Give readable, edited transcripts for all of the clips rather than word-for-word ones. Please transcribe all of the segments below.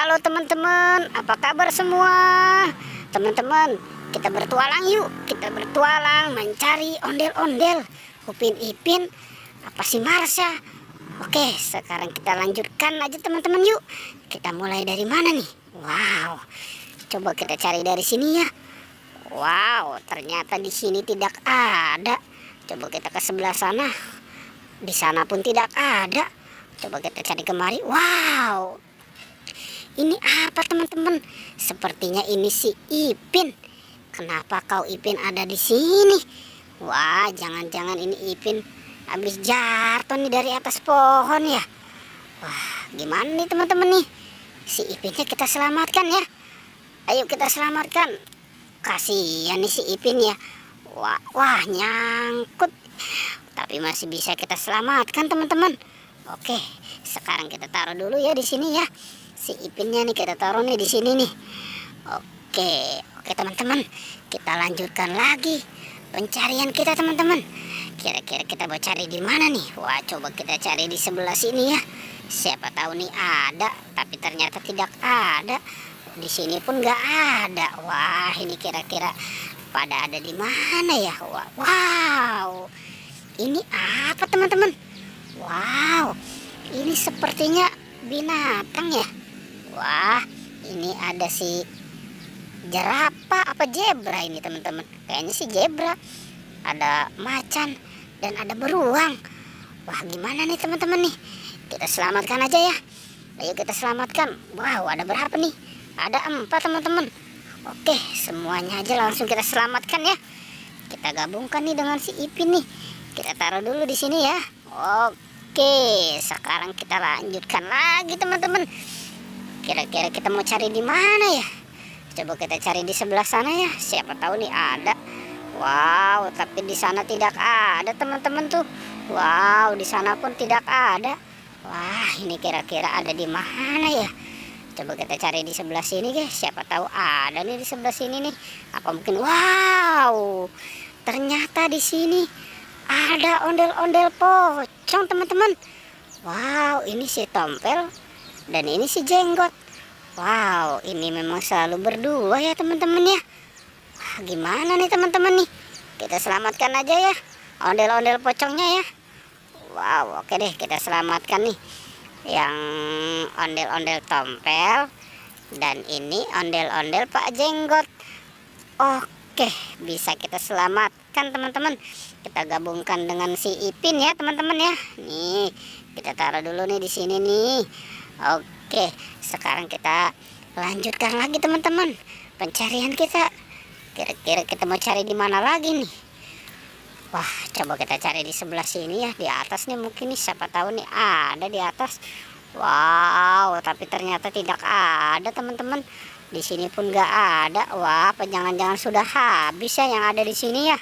Halo teman-teman, apa kabar semua? Teman-teman, kita bertualang yuk. Kita bertualang mencari ondel-ondel. Upin Ipin, apa si Marsha? Oke, sekarang kita lanjutkan aja teman-teman yuk. Kita mulai dari mana nih? Wow, coba kita cari dari sini ya. Wow, ternyata di sini tidak ada. Coba kita ke sebelah sana. Di sana pun tidak ada. Coba kita cari kemari. Wow, ini apa teman-teman? Sepertinya ini si Ipin. Kenapa kau Ipin ada di sini? Wah, jangan-jangan ini Ipin habis jatuh nih dari atas pohon ya. Wah, gimana nih teman-teman nih? Si Ipinnya kita selamatkan ya. Ayo kita selamatkan. Kasihan nih si Ipin ya. Wah, nyangkut. Tapi masih bisa kita selamatkan teman-teman. Oke, sekarang kita taruh dulu ya di sini ya. Si Ipinnya nih kita taruh nih di sini nih. Oke teman-teman, kita lanjutkan lagi pencarian kita teman-teman. Kira-kira kita mau cari di mana nih? Wah, coba kita cari di sebelah sini ya. Siapa tahu nih ada, tapi ternyata tidak ada. Di sini pun nggak ada. Wah, ini kira-kira pada ada di mana ya? Wow, ini apa teman-teman? Wow, ini sepertinya binatang ya. Wah, ini ada si jerapah apa zebra ini teman-teman. Kayaknya si zebra. Ada macan dan ada beruang. Wah, gimana nih teman-teman nih? Kita selamatkan aja ya. Ayo kita selamatkan. Wow, ada berapa nih? Ada 4 teman-teman. Oke, semuanya aja langsung kita selamatkan ya. Kita gabungkan nih dengan si Ipin nih. Kita taruh dulu di sini ya. Oke, sekarang kita lanjutkan lagi teman-teman. Kira-kira kita mau cari di mana ya? Coba kita cari di sebelah sana ya. Siapa tahu nih ada. Wow, tapi di sana tidak ada teman-teman tuh. Wow, di sana pun tidak ada. Wah, ini kira-kira ada di mana ya? Coba kita cari di sebelah sini guys. Siapa tahu ada nih di sebelah sini nih. Apa mungkin? Wow, ternyata di sini ada ondel-ondel pocong teman-teman. Wow, ini si Tompel dan ini si Jenggot. Wow, ini memang selalu berdua ya teman-teman ya. Wah, gimana nih teman-teman nih? Kita selamatkan aja ya ondel-ondel pocongnya ya. Wow, oke deh, kita selamatkan nih yang ondel-ondel Tompel dan ini ondel-ondel Pak Jenggot. Oke, bisa kita selamatkan teman-teman. Kita gabungkan dengan si Ipin ya teman-teman ya. Nih, kita taruh dulu nih di sini nih. Oke, sekarang kita lanjutkan lagi teman-teman pencarian kita. Kira-kira kita mau cari di mana lagi nih? Wah, coba kita cari di sebelah sini ya, di atas nih mungkin nih, siapa tahu nih ada di atas. Wow, tapi ternyata tidak ada teman-teman. Di sini pun nggak ada. Wah, apa jangan-jangan sudah habis ya yang ada di sini ya?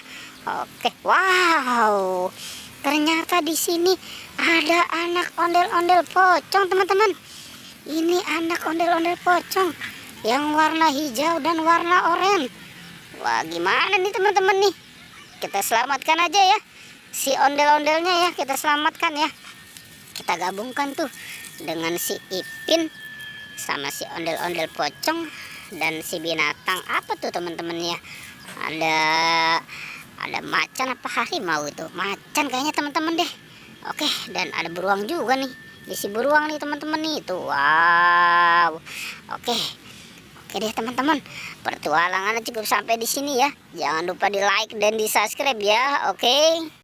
Oke, wow, ternyata di sini ada anak ondel-ondel pocong teman-teman. Ini anak ondel-ondel pocong yang warna hijau dan warna oranye. Wah, gimana nih teman-teman nih? Kita selamatkan aja ya si ondel-ondelnya ya, kita selamatkan ya. Kita gabungkan tuh dengan si Ipin sama si ondel-ondel pocong dan si binatang apa tuh teman-teman ya. Ada macan apa harimau itu? Macan kayaknya teman-teman deh. Oke, dan ada beruang juga nih. Di si beruang nih teman-teman nih itu. Wow. Oke deh teman-teman, pertualangannya cukup sampai di sini ya. Jangan lupa di like dan di subscribe ya. Oke.